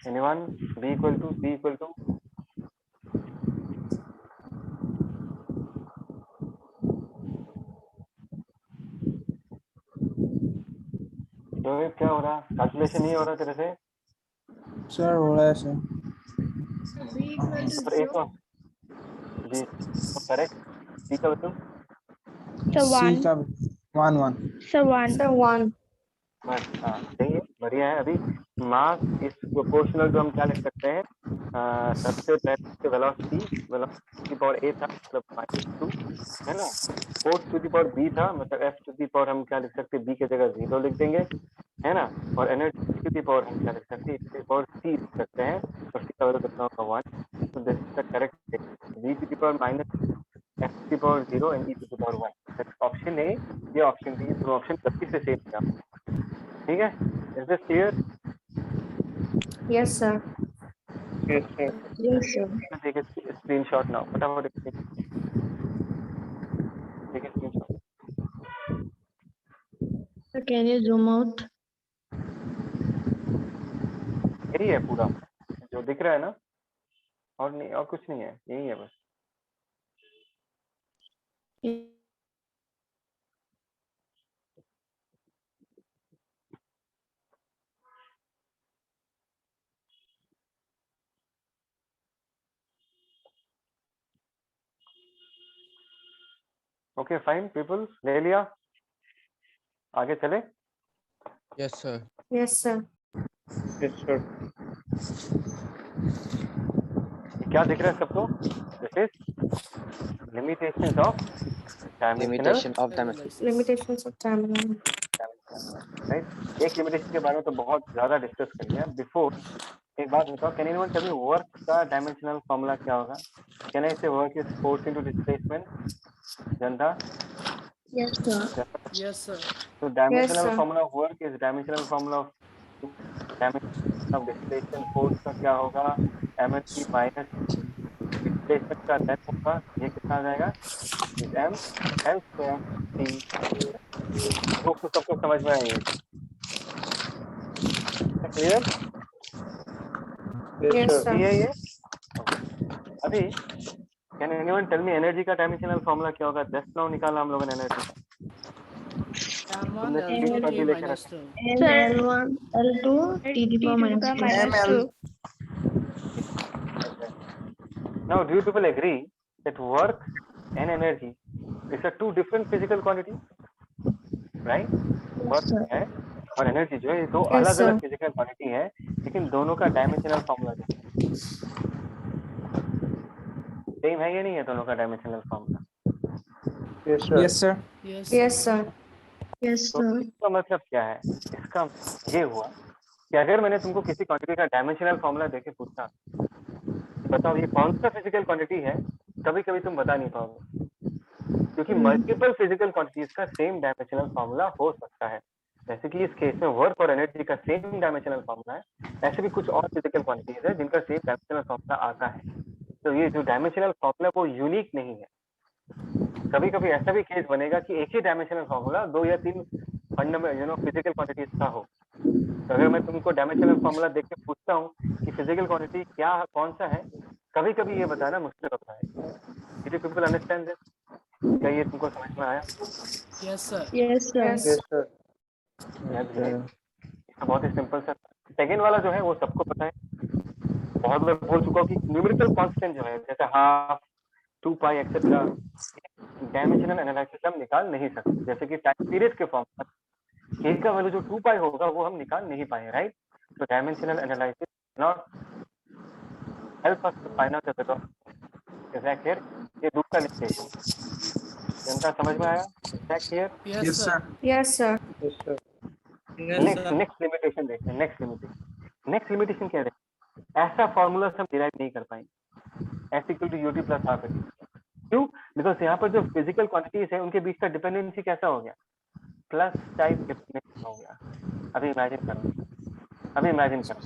anyone, B equal to, C equal to Rohit, क्या हो रहा? कैलकुलेशन नहीं हो रहा तेरे से? सर हो रहा है सर। B equal to पर एक 0. जी करेक्ट। C का वैल्यू Sir, सी 1. का 1 Sir, 1. Sir, 1. बस, हाँ सही है, बढ़िया है। अभी मास इस प्रोपोर्शनल जो हम क्या लिख सकते हैं, सबसे पहले वेलोसिटी की पावर a था, मतलब -2 है ना। Force to the power b था, मतलब f टू दी पावर हम क्या लिख सकते हैं, b की जगह 0 लिख देंगे, है ना। और एनर्जी टू दी पावर हम क्या लिख सकते हैं, इसकी पावर c लिख सकते हैं, और c का वैल्यू कितना होगा 1। तो this is the correct b to the power -f to the power 0 and e to the power 1। That's option A, ये ऑप्शन बी, दोनों ऑप्शन गलती से सेम है। ठीक है, is this clear? Yes, sir. Yes, sir. Yes, sir. Take a screenshot now. फटाफट take a screenshot. Sir, can you zoom out? यही है पूरा जो दिख रहा है ना, और नहीं, और कुछ नहीं है, यही है बस। ओके फाइन पीपल, ले लिया, आगे चले। Yes, sir. Yes, sir. Yes, sir. क्या दिख रहा है सबको? This is limitations of dimensional. Limitation of dimension. Limitations of time. Right, एक लिमिटेशन के बारे में तो बहुत ज्यादा डिस्कस कर लिया। बिफोर एक बात बताओ, can anyone tell me work का डायमेंशनल फॉर्मूला क्या होगा? Can I say work is force into displacement? जनता? Yes, sir. Yes, sir. So dimensional sir. formula of work is dimensional formula of dimension of displacement force का क्या होगा? mg minus displacement का length होगा, ये कितना आ जाएगा? is m l square t। Hope तो सबको समझ में आई है, क्लियर? Yes, sir. ये अभी can anyone tell me energy का डायमेंशनल फॉर्मूला क्या होगा? जस्ट नाउ निकाला हम लोगों ने एनर्जी का। M1 तुमने L2 स्क्रीनशॉट T भी लेके minus रखा। 2. Sir, L1, L2, T to the power -2. Now do you people agree that work and energy is a two different physical quantity, right? Work है और एनर्जी जो है, ये दो Yes, अलग sir. अलग फिजिकल क्वांटिटी है, लेकिन दोनों का डायमेंशनल फॉर्मूला सेम है या नहीं है? दोनों का dimensional formula. Yes sir. Yes, Yes, sir. Yes, तो sir. इसका मतलब क्या है? इसका ये हुआ कि अगर मैंने तुमको किसी क्वांटिटी का डायमेंशनल फॉर्मूला देके पूछा, बताओ ये कौन सा फिजिकल क्वांटिटी है, कभी कभी तुम बता नहीं पाओगे, क्योंकि मल्टीपल फिजिकल क्वांटिटीज का सेम डायमेंशनल फॉर्मूला हो सकता है। जैसे कि इस केस में वर्क और एनर्जी का सेम डायमेंशनल फॉर्मूला है, ऐसे भी कुछ और फिजिकल क्वांटिटीज है जिनका सेम डायमेंशनल फॉर्मूला आता है। तो ये जो डायमेंशनल फॉर्मूला वो यूनिक नहीं है। कभी कभी ऐसा भी केस बनेगा कि एक ही डायमेंशनल फॉर्मूला 2 या 3 फंडामेंटल फिजिकल क्वांटिटीज का हो। तो अगर मैं तुमको डायमेंशनल फॉर्मूला देख के पूछता हूँ कि फिजिकल क्वांटिटी क्या कौन सा है, कभी कभी ये बताना मुश्किल होता है। Did you people understand this? क्या ये तुमको समझ में आया? yes, sir. Yes, sir. Yes. बहुत ही सिंपल सा। सेकेंड वाला जो है वो सबको पता है, बहुत बार बोल चुका हूँ कि न्यूमेरिकल कांस्टेंट जो है जैसे हाफ, 2 पाई एक्सेट्रा, डायमेंशनल एनालिसिस हम निकाल नहीं सकते। जैसे कि टाइम पीरियड के फॉर्म पर k का वैल्यू जो 2 पाई होगा वो हम निकाल नहीं पाए, राइट? तो dimensional analysis not help us to find out the value. Is that clear? ये दूसरा लिमिटेशन। जनता समझ में आया? Is that clear? Yes, sir. Yes, sir. Next limitation देखते हैं। नेक्स्ट लिमिटेशन क्या है? ऐसा फॉर्मूला हम डिराइव नहीं कर पाएंगे, s equal to ut plus half. क्यों? बिकॉज यहाँ पर जो फिजिकल क्वांटिटीज है उनके बीच का डिपेंडेंसी कैसा हो गया? प्लस टाइप डिफरेंस हो गया। अभी इमेजिन करो,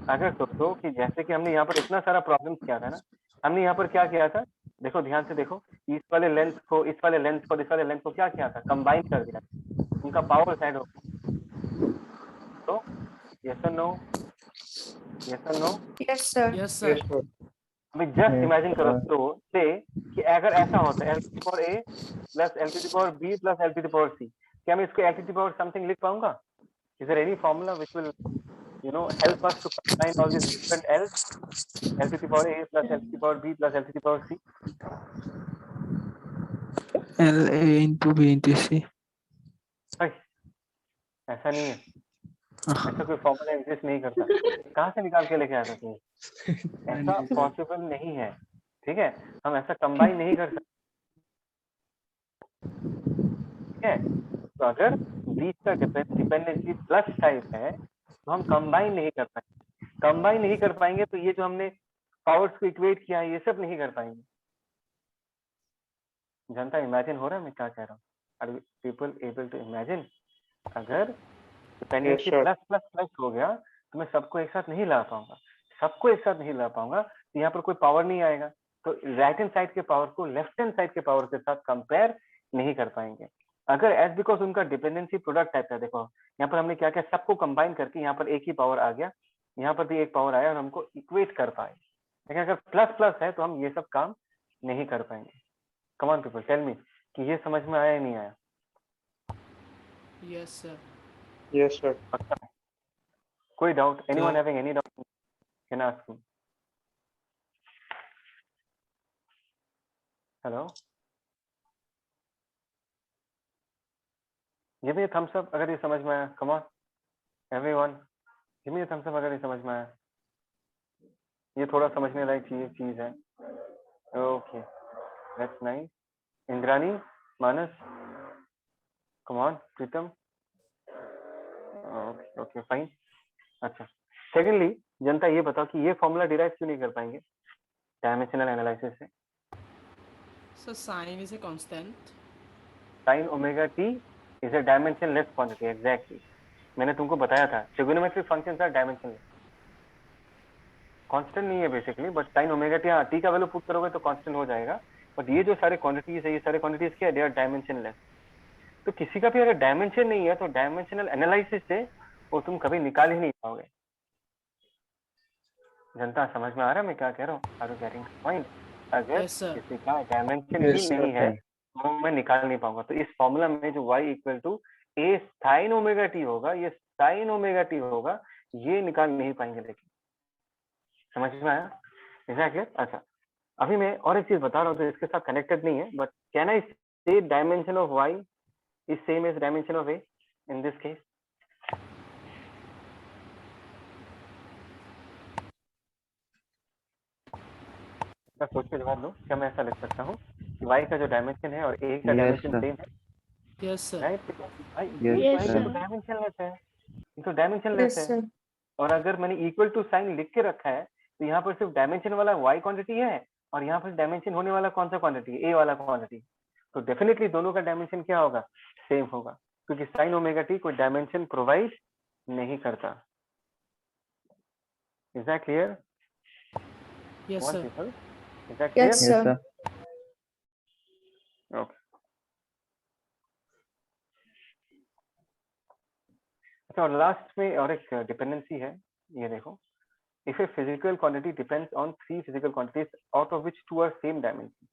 अगर सोचो कि जैसे कि हमने यहाँ पर इतना सारा प्रॉब्लम किया था ना, हमने यहाँ पर क्या किया था, देखो ध्यान से देखो, इस वाले लेंथ को इस वाले लेंथ को इस वाले लेंथ को क्या किया था, कंबाइन कर दिया, उनका पावर साइड हो गया। तो यस और नो, यस और no? Yes, sir. Yes, sir. अभी जस्ट इमेजिन करो, तो से कि अगर ऐसा होता है L⁴ A plus L⁴ B plus L⁴ C, क्या मैं इसको L⁴ समथिंग लिख पाऊंगा? Is there any formula which will help us to combine all these different L's, L⁴ A plus L⁴ B plus L⁴ C? LA into B into C. ऐसा नहीं है, ऐसा कोई फॉर्मूला एग्जिस्ट नहीं करता। कहाँ से निकाल के लेके आया था तू? ऐसा पॉसिबल नहीं है, ठीक है, हम ऐसा कंबाइन नहीं कर सकते, ठीक है। तो अगर बीच का डिपेंडेंसी प्लस टाइप है तो हम कंबाइन नहीं कर पाएंगे, तो ये जो हमने पावर्स को इक्वेट किया है ये सब नहीं कर पाएंगे। जनता इमेजिन हो रहा है मैं क्या कह रहा हूँ? Are people able to imagine? अगर डिपेंडेंसी प्लस प्लस प्लस हो गया तो मैं सबको एक साथ नहीं ला पाऊंगा, तो यहाँ पर कोई पावर नहीं आएगा, तो राइट हैंड साइड के पावर को लेफ्ट हैंड साइड के पावर के साथ कंपेयर नहीं कर पाएंगे। अगर एज बिकॉज उनका डिपेंडेंसी प्रोडक्ट टाइप है, देखो यहाँ पर हमने क्या किया, सबको कंबाइन करके यहाँ पर एक ही पावर आ गया, यहाँ पर भी एक पावर आया और हमको इक्वेट कर पाए। लेकिन अगर प्लस प्लस है तो हम ये सब काम नहीं कर पाएंगे। Come on people, tell me कि ये समझ में आया या नहीं आया? Yes, sir. Yes, sir. कोई doubt? Anyone having any doubt can ask me. Hello, give me a thumbs up अगर ये समझ में आया। Come on everyone, give me a thumbs up अगर ये समझ में आया। ये थोड़ा समझने लायक चीज है। Okay, that's nice. Indrani, Manas, come on, Pritam, okay okay fine. अच्छा, सेकेंडली जनता ये बताओ कि ये फॉर्मूला डिराइव क्यों नहीं कर पाएंगे डायमेंशनल एनालिसिस से? So sine is a constant. Sine omega T is a dimensionless quantity. Exactly, मैंने तुमको बताया था trigonometric functions are dimensionless, constant नहीं है basically, but sine omega T, हाँ टी का वैल्यू पुट करोगे तो कांस्टेंट हो जाएगा, बट ये जो सारे क्वांटिटीज है, ये सारे क्वांटिटीज क्या है, दे आर डायमेंशनलेस। तो किसी का भी अगर डायमेंशन नहीं है तो डायमेंशनल एनालिसिस से वो तुम कभी निकाल ही नहीं पाओगे। जनता समझ में आ रहा है मैं क्या कह रहा हूँ? Are you getting point? अगर Yes, sir. किसी का डायमेंशन ही नहीं है तो मैं निकाल नहीं पाऊंगा। तो इस फॉर्मूला में जो y equal to a sine omega T होगा, ये साइन ओमेगा टी होगा, ये निकाल नहीं पाएंगे। लेकिन समझ में आया? एग्जैक्टली। अच्छा, अभी मैं और एक चीज बता रहा हूँ तो इसके साथ कनेक्टेड नहीं है, but can I say dimension of y is same as dimension of a in this case? सोच के जवाब दो, क्या मैं ऐसा लिख सकता हूँ कि y का जो डायमेंशन है और a का डायमेंशन सेम है? Yes, sir. Right, Yes, sir. Dimensionless है, ये तो डायमेंशनलेस Yes, है। sir. और अगर मैंने इक्वल टू साइन लिख के रखा है तो यहाँ पर सिर्फ डायमेंशन वाला y क्वांटिटी है और यहाँ पर डायमेंशन होने वाला कौन सा क्वांटिटी है? a वाला क्वांटिटी। तो डेफिनेटली दोनों का डायमेंशन क्या होगा? सेम होगा, क्योंकि साइन ओमेगा टी कोई डायमेंशन प्रोवाइड नहीं करता। Is that clear? Yes, sir. Is that clear? Yes, sir. Okay. अच्छा, और लास्ट में और एक डिपेंडेंसी है, ये देखो, if a physical quantity depends on three physical quantities out of which two are same dimension,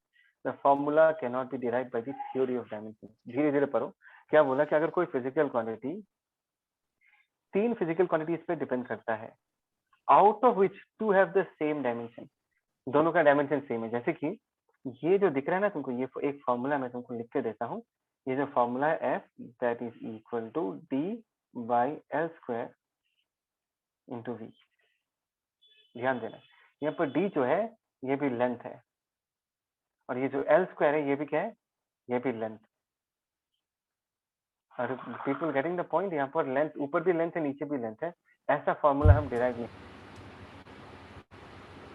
the formula cannot be derived by the theory of dimension। धीरे धीरे पढ़ो, क्या बोला कि अगर कोई फिजिकल क्वांटिटी तीन फिजिकल क्वांटिटीज पे डिपेंड करता है, out of which two have the same dimension, दोनों का डायमेंशन सेम है। जैसे कि ये जो दिख रहा है ना तुमको, ये एक फॉर्मूला मैं तुमको लिख के देता हूँ, ये जो फॉर्मूला है F that is equal to D by L square into V. ध्यान देना, यहाँ पर d जो है ये भी लेंथ है और ये जो l स्क्वायर है ये भी क्या है? ये भी लेंथ। और पीपल गेटिंग द पॉइंट? यहाँ पर लेंथ, ऊपर भी लेंथ है नीचे भी लेंथ है, ऐसा फॉर्मूला हम डिराइव नहीं,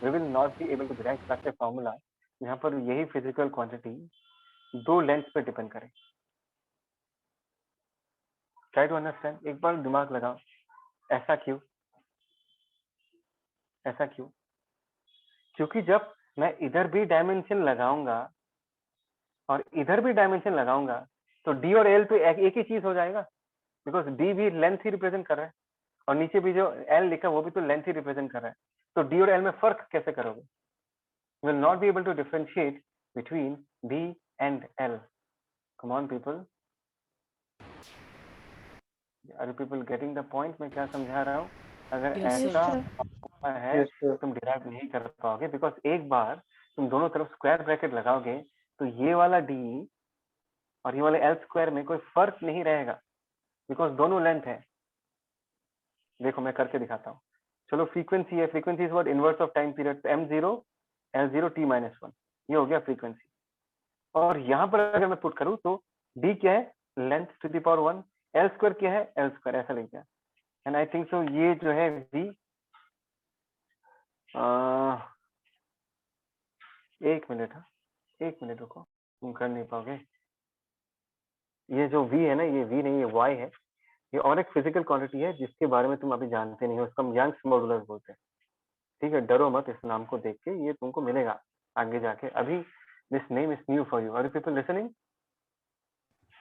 we will not be able to derive such a formula यहाँ पर यही फिजिकल क्वांटिटी दो लेंथ पे डिपेंड करे। ट्राई टू अंडरस्टैंड, एक बार दिमाग लगाओ, ऐसा क्यों, ऐसा क्यों? क्योंकि जब मैं इधर भी डायमेंशन लगाऊंगा और इधर भी डायमेंशन लगाऊंगा तो डी और एल तो एक ही चीज हो जाएगा, बिकॉज डी भी लेंथ ही रिप्रेजेंट कर रहा है और नीचे भी जो एल लिखा वो भी तो लेंथ ही रिप्रेजेंट कर रहा है, तो डी और एल में फर्क कैसे करोगे? will not be able to differentiate between D and L. Come on people, are you people getting the point? मैं क्या समझा रहा हूँ? अगर Yes, ऐसा sir. है Yes, sir. तुम डिराइव नहीं कर पाओगे, बिकॉज एक बार तुम दोनों तरफ स्क्वायर ब्रैकेट लगाओगे तो ये वाला D और ये वाले L स्क्वायर में कोई फर्क नहीं रहेगा, बिकॉज दोनों लेंथ है। देखो मैं करके दिखाता हूँ। चलो फ्रीक्वेंसी है, frequency is what inverse of time period, m0 L0 t-1, ये हो गया फ्रीक्वेंसी। और यहाँ पर अगर मैं पुट करूँ तो d क्या है, length to the power 1, L square क्या है, L स्क्वायर, ऐसा लिख दिया। एंड आई थिंक सो ये जो है v, एक मिनट, एक मिनट रुको, तुम कर नहीं पाओगे। ये जो v है ना, ये v नहीं, ये y है। ये और एक फिजिकल क्वांटिटी है जिसके बारे में तुम अभी जानते नहीं हो, उसको हम यंग्स मॉडुलस बोलते हैं। ठीक है, डरो मत इस नाम को देख के, ये तुमको मिलेगा आगे जाके। अभी this name is new for you. Are you people listening?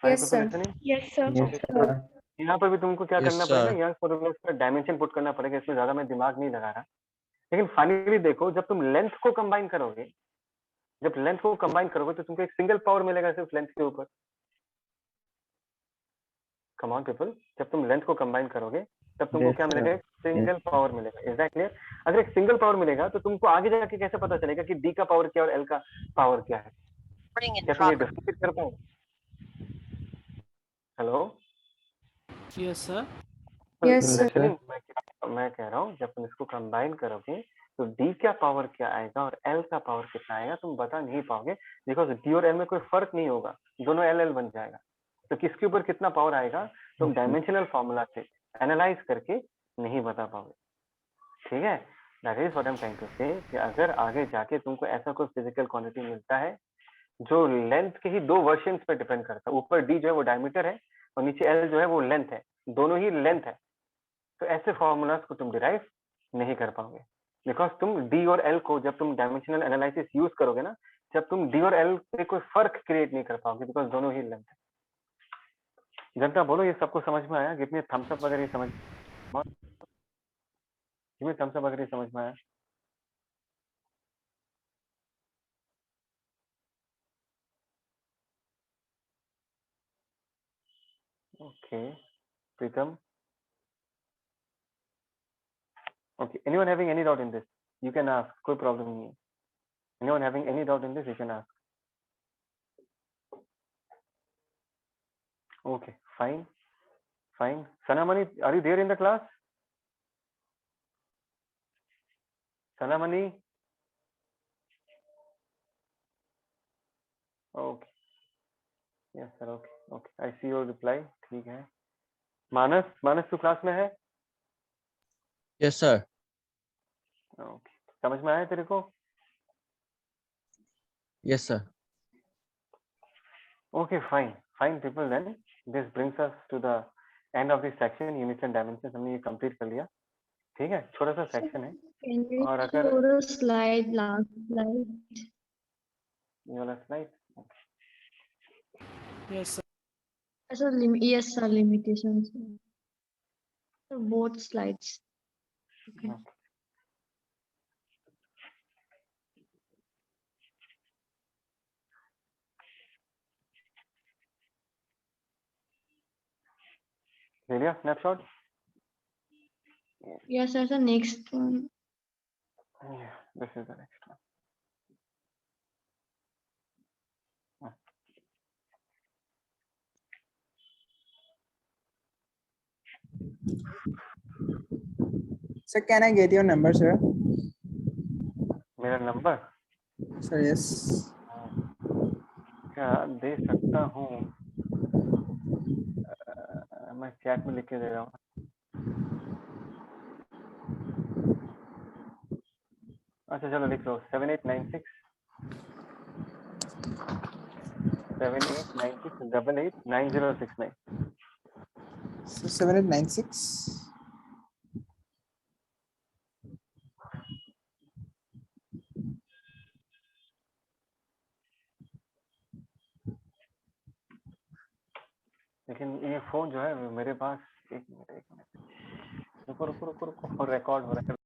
Yes, sir. Yes, sir. Yes, sir. यहाँ पर भी तुमको क्या Yes, करना पड़ेगा, sir. यंग्स मॉडुलस का डायमेंशन पुट करना पड़ेगा। इसमें ज्यादा मैं दिमाग नहीं लगा रहा, लेकिन फाइनली देखो जब तुम लेंथ को कंबाइन करोगे, जब लेंथ को कंबाइन करोगे तो तुमको एक सिंगल पावर मिलेगा सिर्फ लेंथ के ऊपर। कम ऑन पीपल, जब तुम लेंथ को कंबाइन करोगे तब तुमको Yes, क्या sir. मिलेगा, एक सिंगल पावर मिलेगा। Is that clear? अगर एक सिंगल पावर मिलेगा तो तुमको आगे जाके कैसे पता चलेगा कि डी का पावर क्या और एल का पावर क्या है? क्या तुम ये डिफरेंशिएट कर पाओ? Hello, yes, sir. Yes, sir. Listening? मैं कह रहा हूँ जब तुम इसको कंबाइन करोगे तो डी का पावर क्या आएगा और एल का पावर कितना आएगा तुम बता नहीं पाओगे, बिकॉज डी और एल में कोई फर्क नहीं होगा, दोनों एल एल बन जाएगा। तो किसके ऊपर कितना पावर आएगा तुम डायमेंशनल फॉर्मूला से एनालाइज करके नहीं बता पाओगे। ठीक है, that is what I am trying to say, कि अगर आगे जाके तुमको ऐसा कोई फिजिकल क्वांटिटी मिलता है जो लेंथ के ही दो वर्जन पे डिपेंड करता है, ऊपर डी जो है वो डायमीटर है और नीचे एल जो है वो लेंथ है, दोनों ही लेंथ है, तो ऐसे फॉर्मूलाज को तुम डिराइव नहीं कर पाओगे, बिकॉज तुम डी और एल को जब तुम डायमेंशनल एनालिसिस यूज करोगे ना, जब तुम डी और एल पे कोई फर्क क्रिएट नहीं कर पाओगे, बिकॉज दोनों ही लेंथ है। जनता बोलो ये सबको समझ में आया? गिव मी थम्स अप अगर ये समझ, गिव मी थम्स अप अगर ये समझ में आया। Okay Pritam, okay, anyone having any doubt in this you can ask, कोई प्रॉब्लम नहीं है। anyone having any doubt in this you can ask. Okay, fine, fine. Sanamani, are you there in the class? Sanamani? Okay, yes sir, okay, okay, I see your reply. ठीक है। मानस, मानस तू class में है? Yes, sir. Okay, समझ में आया तेरे को? Yes, sir. Okay, fine, fine people, then this brings us to the end of this section, units and dimensions हमने ये कंप्लीट कर लिया। ठीक है, छोटा सा सेक्शन है। Can we और अगर show the slide, last slide? ये वाला slide, Yes, sir. Yes, sir, limitations. So both slides. Okay. ले लिया snapshot? Yes, sir, the next one. Yeah, this is the next one. Sir, can I get your number, sir? मेरा number Sir, yes. क्या दे सकता हूँ? मैं chat में लिख के दे रहा हूँ। अच्छा चलो लिख लो, 7896 8896 88 9069। So 7896. लेकिन ये फोन जो है मेरे पास, एक मिनट रुको रुको रुको रुको, रिकॉर्ड हो रहा है।